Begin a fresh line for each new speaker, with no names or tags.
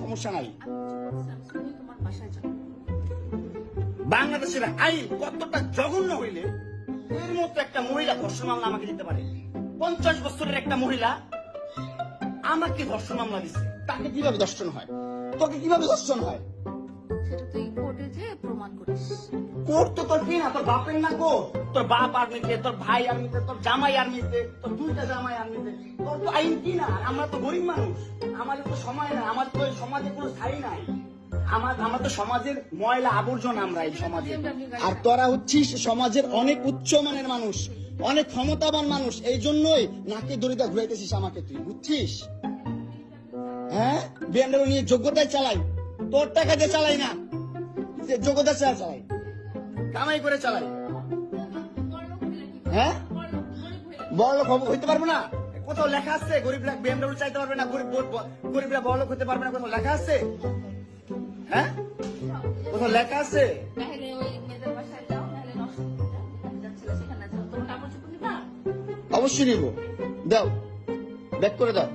সমস্যা নাই।
তোমার বাসায় যাও।
বাংলাদেশের আইন কতটা জঘন্য হইলে এর মতো একটা মহিলা ধর্ষণ মামলা আমাকে দিতে পারে? 50 বছরের একটা মহিলা আমাকে ধর্ষণ মামলা দিচ্ছে। তাকে কিভাবে ধর্ষণ হয়? তোকে কিভাবে ধর্ষণ হয়?
সেটা তুই কোর্টে যে প্রমাণ করিস।
কোর্ট তো তোর কি না, তোর বাপের না কোর্ট? তোর বাপ আর্মিতে, তোর ভাই আর্মিতে, তোর জামাই আর্মিতে, তোর 2টা জামাই আর্মিতে। তোর তো আইন কি না? আমরা তো গরিব মানুষ, আমাদের তো সময় নাই, আমার তো সমাজে কোনো স্থায়ী নাই। আমার তো সমাজের ময়লা আবর্জনা আমরা এই সমাজে। আর তোরা হচ্ছিস সমাজের অনেক উচ্চ মানের মানুষ, অনেক ক্ষমতাবান মানুষ, এই জন্যই নাকে দড়িটা ঘুরাইতেছিস আমাকে, তুই বুঝছিস? হ্যাঁ, বিএমডব্লিউ নিয়ে যোগ্যতায় চালাই, তোর টাকা দিয়ে চালাই না, যোগ্যতা চালাই, কামাই করে চালাই। হ্যাঁ, বড়লোক হইতে পারবো না? কোথাও লেখা আছে গরিব বিএমডব্লিউ চাইতে পারবে না, গরিবরা বড়লোক হতে পারবে না? কোথাও লেখা আছে? হ্যাঁ, কোথাও লেখা আছে?
তাহলে ওই মেয়েদের বাসায় যাও, নাহলে নষ্ট যাচ্ছিল সেখানে যাও। তোমার কাপড় চোপড় নিবা?
অবশ্যই নিবো। দাও, ব্যাক করে দাও।